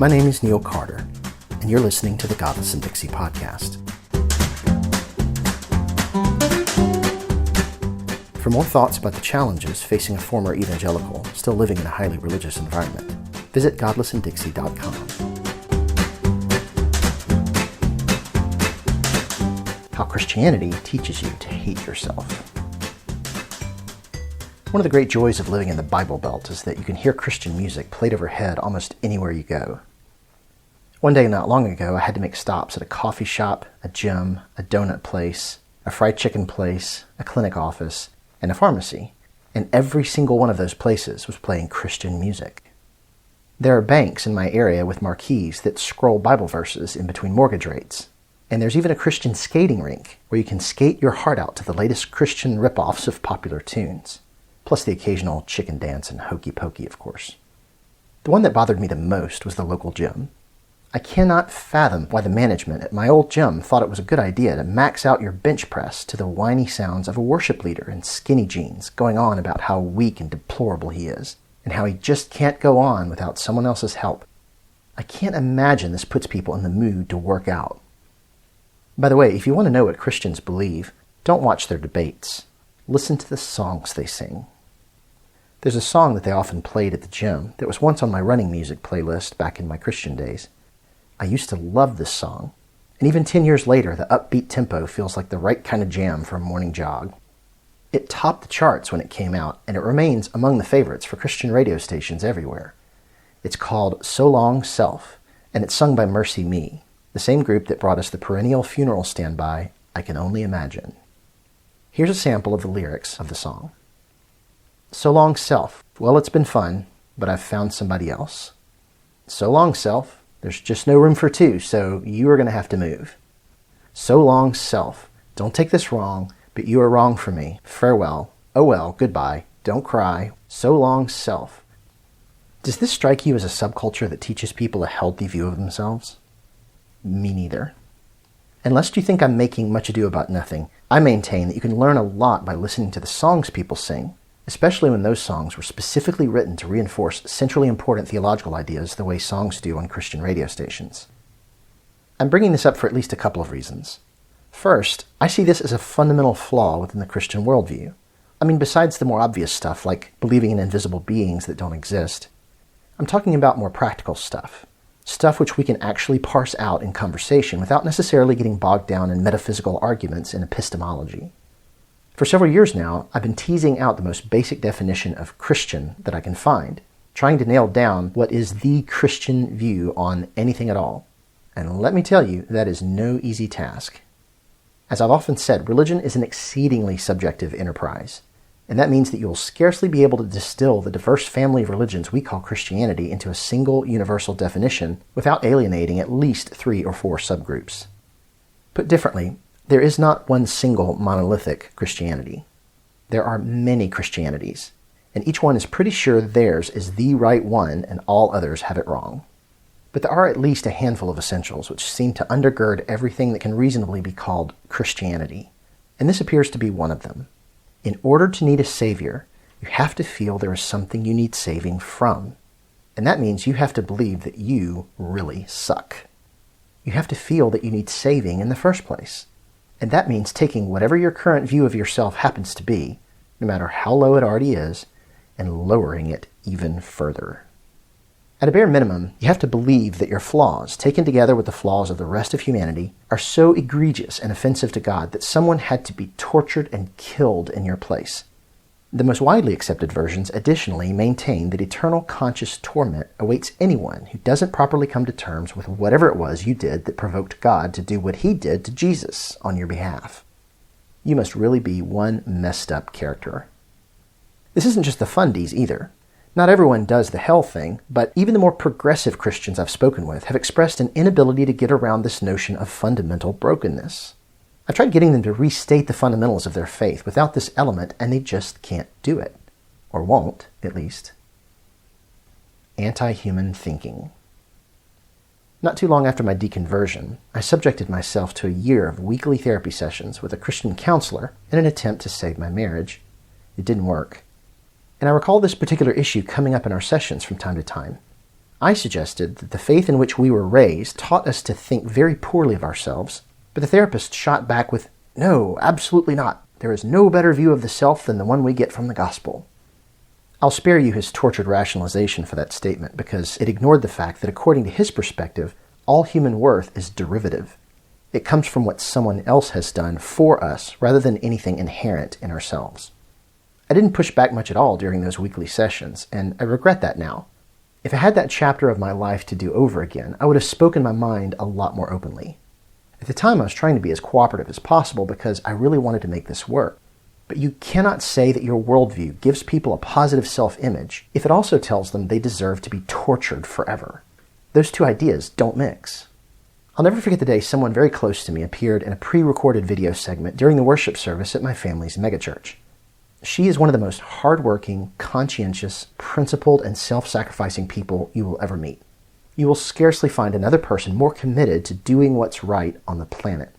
My name is Neil Carter, and you're listening to the Godless and Dixie podcast. For more thoughts about the challenges facing a former evangelical still living in a highly religious environment, visit godlessanddixie.com. How Christianity teaches you to hate yourself. One of the great joys of living in the Bible Belt is that you can hear Christian music played overhead almost anywhere you go. One day not long ago, I had to make stops at a coffee shop, a gym, a donut place, a fried chicken place, a clinic office, and a pharmacy, and every single one of those places was playing Christian music. There are banks in my area with marquees that scroll Bible verses in between mortgage rates. And there's even a Christian skating rink where you can skate your heart out to the latest Christian rip-offs of popular tunes. Plus the occasional chicken dance and hokey pokey, of course. The one that bothered me the most was the local gym. I cannot fathom why the management at my old gym thought it was a good idea to max out your bench press to the whiny sounds of a worship leader in skinny jeans going on about how weak and deplorable he is, and how he just can't go on without someone else's help. I can't imagine this puts people in the mood to work out. By the way, if you want to know what Christians believe, don't watch their debates. Listen to the songs they sing. There's a song that they often played at the gym that was once on my running music playlist back in my Christian days. I used to love this song, and even 10 years later, the upbeat tempo feels like the right kind of jam for a morning jog. It topped the charts when it came out, and it remains among the favorites for Christian radio stations everywhere. It's called So Long, Self, and it's sung by Mercy Me, the same group that brought us the perennial funeral standby, I Can Only Imagine. Here's a sample of the lyrics of the song. So long, self. Well, it's been fun, but I've found somebody else. So long, self. There's just no room for two, so you are going to have to move. So long, self. Don't take this wrong, but you are wrong for me. Farewell. Oh well, goodbye. Don't cry. So long, self. Does this strike you as a subculture that teaches people a healthy view of themselves? Me neither. And lest you think I'm making much ado about nothing, I maintain that you can learn a lot by listening to the songs people sing, especially when those songs were specifically written to reinforce centrally important theological ideas the way songs do on Christian radio stations. I'm bringing this up for at least a couple of reasons. First, I see this as a fundamental flaw within the Christian worldview. I mean, besides the more obvious stuff like believing in invisible beings that don't exist, I'm talking about more practical stuff. Stuff which we can actually parse out in conversation without necessarily getting bogged down in metaphysical arguments and epistemology. For several years now, I've been teasing out the most basic definition of Christian that I can find, trying to nail down what is the Christian view on anything at all. And let me tell you, that is no easy task. As I've often said, religion is an exceedingly subjective enterprise, and that means that you will scarcely be able to distill the diverse family of religions we call Christianity into a single universal definition without alienating at least 3 or 4 subgroups. Put differently, there is not one single monolithic Christianity. There are many Christianities, and each one is pretty sure theirs is the right one and all others have it wrong. But there are at least a handful of essentials which seem to undergird everything that can reasonably be called Christianity, and this appears to be one of them. In order to need a savior, you have to feel there is something you need saving from, and that means you have to believe that you really suck. You have to feel that you need saving in the first place. And that means taking whatever your current view of yourself happens to be, no matter how low it already is, and lowering it even further. At a bare minimum, you have to believe that your flaws, taken together with the flaws of the rest of humanity, are so egregious and offensive to God that someone had to be tortured and killed in your place. The most widely accepted versions additionally maintain that eternal conscious torment awaits anyone who doesn't properly come to terms with whatever it was you did that provoked God to do what he did to Jesus on your behalf. You must really be one messed up character. This isn't just the fundies either. Not everyone does the hell thing, but even the more progressive Christians I've spoken with have expressed an inability to get around this notion of fundamental brokenness. I've tried getting them to restate the fundamentals of their faith without this element, and they just can't do it. Or won't, at least. Anti-human thinking. Not too long after my deconversion, I subjected myself to a year of weekly therapy sessions with a Christian counselor in an attempt to save my marriage. It didn't work. And I recall this particular issue coming up in our sessions from time to time. I suggested that the faith in which we were raised taught us to think very poorly of ourselves, but the therapist shot back with, "No, absolutely not. There is no better view of the self than the one we get from the gospel." I'll spare you his tortured rationalization for that statement because it ignored the fact that according to his perspective, all human worth is derivative. It comes from what someone else has done for us rather than anything inherent in ourselves. I didn't push back much at all during those weekly sessions, and I regret that now. If I had that chapter of my life to do over again, I would have spoken my mind a lot more openly. At the time, I was trying to be as cooperative as possible because I really wanted to make this work. But you cannot say that your worldview gives people a positive self-image if it also tells them they deserve to be tortured forever. Those two ideas don't mix. I'll never forget the day someone very close to me appeared in a pre-recorded video segment during the worship service at my family's megachurch. She is one of the most hardworking, conscientious, principled, and self-sacrificing people you will ever meet. You will scarcely find another person more committed to doing what's right on the planet.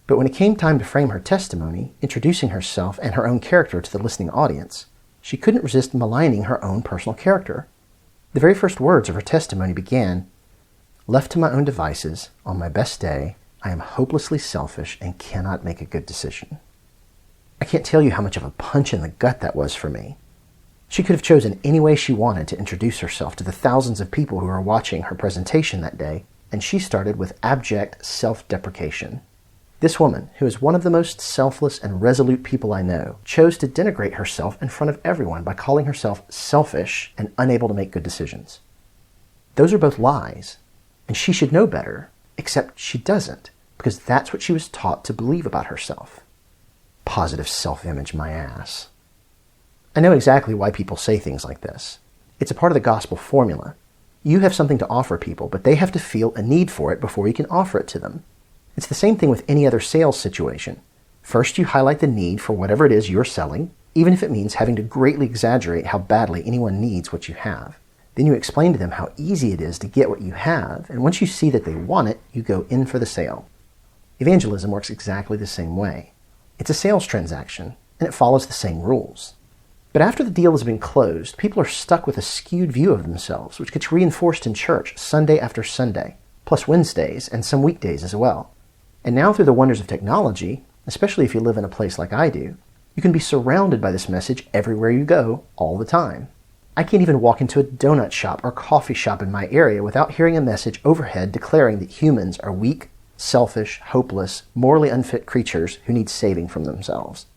But when it came time to frame her testimony, introducing herself and her own character to the listening audience, she couldn't resist maligning her own personal character. The very first words of her testimony began, "Left to my own devices, on my best day, I am hopelessly selfish and cannot make a good decision." I can't tell you how much of a punch in the gut that was for me. She could have chosen any way she wanted to introduce herself to the thousands of people who were watching her presentation that day, and she started with abject self-deprecation. This woman, who is one of the most selfless and resolute people I know, chose to denigrate herself in front of everyone by calling herself selfish and unable to make good decisions. Those are both lies, and she should know better, except she doesn't, because that's what she was taught to believe about herself. Positive self-image, my ass. I know exactly why people say things like this. It's a part of the gospel formula. You have something to offer people, but they have to feel a need for it before you can offer it to them. It's the same thing with any other sales situation. First, you highlight the need for whatever it is you're selling, even if it means having to greatly exaggerate how badly anyone needs what you have. Then you explain to them how easy it is to get what you have, and once you see that they want it, you go in for the sale. Evangelism works exactly the same way. It's a sales transaction, and it follows the same rules. But after the deal has been closed, people are stuck with a skewed view of themselves, which gets reinforced in church Sunday after Sunday, plus Wednesdays and some weekdays as well. And now through the wonders of technology, especially if you live in a place like I do, you can be surrounded by this message everywhere you go, all the time. I can't even walk into a donut shop or coffee shop in my area without hearing a message overhead declaring that humans are weak, selfish, hopeless, morally unfit creatures who need saving from themselves.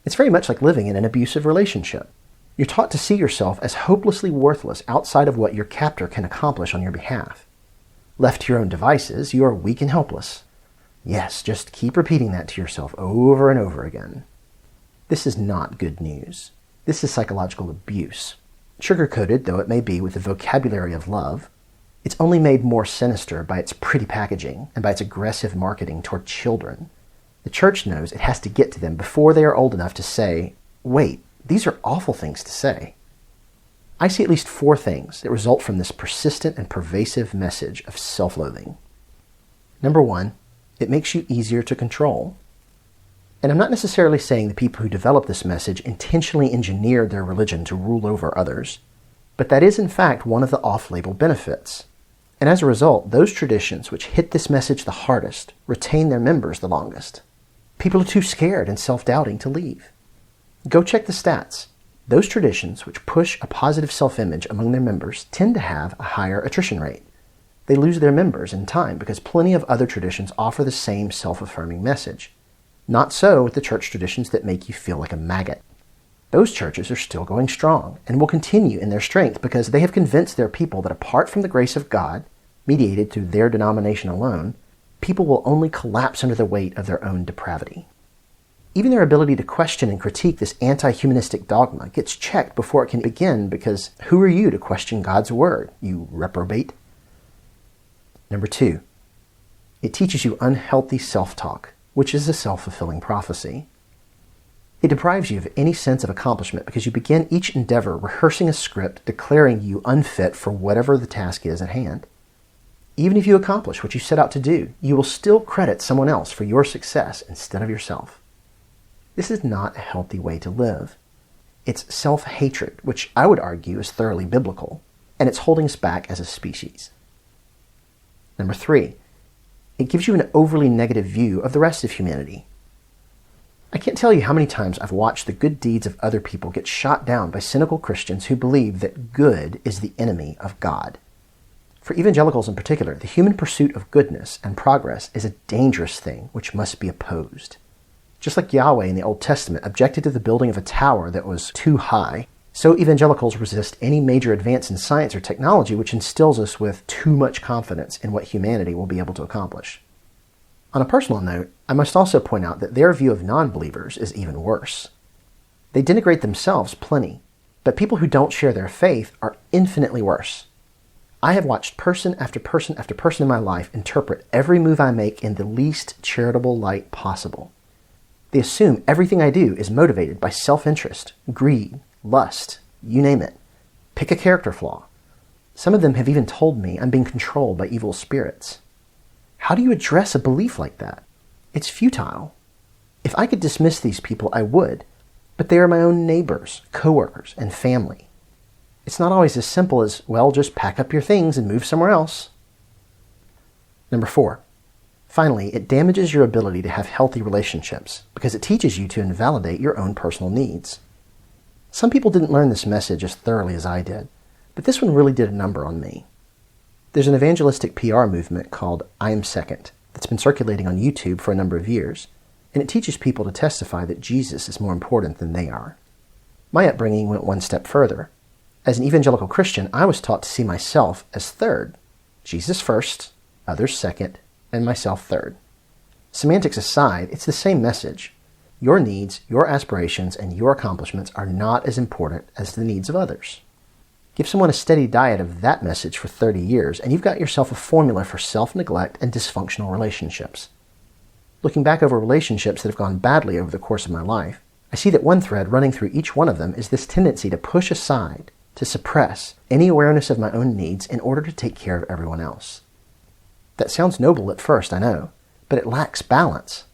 It's very much like living in an abusive relationship. You're taught to see yourself as hopelessly worthless outside of what your captor can accomplish on your behalf. Left to your own devices, you are weak and helpless. Yes, just keep repeating that to yourself over and over again. This is not good news. This is psychological abuse. Sugar-coated though it may be with the vocabulary of love, it's only made more sinister by its pretty packaging and by its aggressive marketing toward children. The church knows it has to get to them before they are old enough to say, wait, these are awful things to say. I see at least 4 things that result from this persistent and pervasive message of self-loathing. Number 1, it makes you easier to control. And I'm not necessarily saying the people who develop this message intentionally engineered their religion to rule over others, but that is in fact one of the off-label benefits. And as a result, those traditions which hit this message the hardest retain their members the longest. People are too scared and self-doubting to leave. Go check the stats. Those traditions which push a positive self-image among their members tend to have a higher attrition rate. They lose their members in time because plenty of other traditions offer the same self-affirming message. Not so with the church traditions that make you feel like a maggot. Those churches are still going strong and will continue in their strength because they have convinced their people that apart from the grace of God, mediated through their denomination alone, people will only collapse under the weight of their own depravity. Even their ability to question and critique this anti-humanistic dogma gets checked before it can begin because who are you to question God's word, you reprobate? Number 2, it teaches you unhealthy self-talk, which is a self-fulfilling prophecy. It deprives you of any sense of accomplishment because you begin each endeavor rehearsing a script declaring you unfit for whatever the task is at hand. Even if you accomplish what you set out to do, you will still credit someone else for your success instead of yourself. This is not a healthy way to live. It's self-hatred, which I would argue is thoroughly biblical. and it's holding us back as a species. Number 3, it gives you an overly negative view of the rest of humanity. I can't tell you how many times I've watched the good deeds of other people get shot down by cynical Christians who believe that good is the enemy of God. For evangelicals in particular, the human pursuit of goodness and progress is a dangerous thing which must be opposed. Just like Yahweh in the Old Testament objected to the building of a tower that was too high, so evangelicals resist any major advance in science or technology which instills us with too much confidence in what humanity will be able to accomplish. On a personal note, I must also point out that their view of non-believers is even worse. They denigrate themselves plenty, but people who don't share their faith are infinitely worse. I have watched person after person after person in my life interpret every move I make in the least charitable light possible. They assume everything I do is motivated by self-interest, greed, lust, you name it. Pick a character flaw. Some of them have even told me I'm being controlled by evil spirits. How do you address a belief like that? It's futile. If I could dismiss these people, I would, but they are my own neighbors, coworkers, and family. It's not always as simple as, well, just pack up your things and move somewhere else. Number 4. Finally, it damages your ability to have healthy relationships because it teaches you to invalidate your own personal needs. Some people didn't learn this message as thoroughly as I did, but this one really did a number on me. There's an evangelistic PR movement called I'm Second that's been circulating on YouTube for a number of years, and it teaches people to testify that Jesus is more important than they are. My upbringing went one step further. As an evangelical Christian, I was taught to see myself as third, Jesus first, others second, and myself third. Semantics aside, it's the same message. Your needs, your aspirations, and your accomplishments are not as important as the needs of others. Give someone a steady diet of that message for 30 years, and you've got yourself a formula for self-neglect and dysfunctional relationships. Looking back over relationships that have gone badly over the course of my life, I see that one thread running through each one of them is this tendency to push aside, to suppress any awareness of my own needs in order to take care of everyone else. That sounds noble at first, I know, but it lacks balance.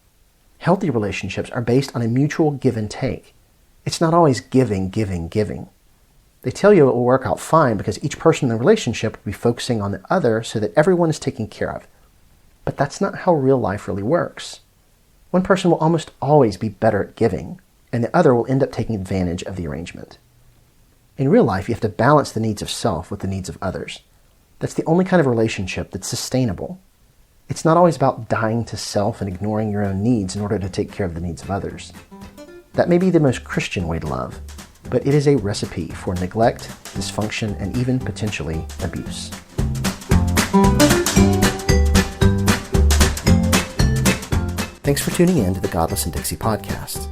Healthy relationships are based on a mutual give and take. It's not always giving, giving, giving. They tell you it will work out fine because each person in the relationship will be focusing on the other so that everyone is taken care of. But that's not how real life really works. One person will almost always be better at giving, and the other will end up taking advantage of the arrangement. In real life, you have to balance the needs of self with the needs of others. That's the only kind of relationship that's sustainable. It's not always about dying to self and ignoring your own needs in order to take care of the needs of others. That may be the most Christian way to love, but it is a recipe for neglect, dysfunction, and even potentially abuse. Thanks for tuning in to the Godless and Dixie podcast.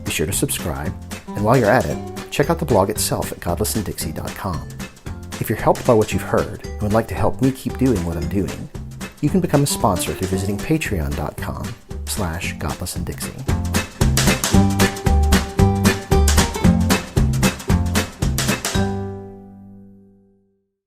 Be sure to subscribe, and while you're at it, check out the blog itself at godlessanddixie.com. If you're helped by what you've heard and would like to help me keep doing what I'm doing, you can become a sponsor through visiting patreon.com/godlessanddixie.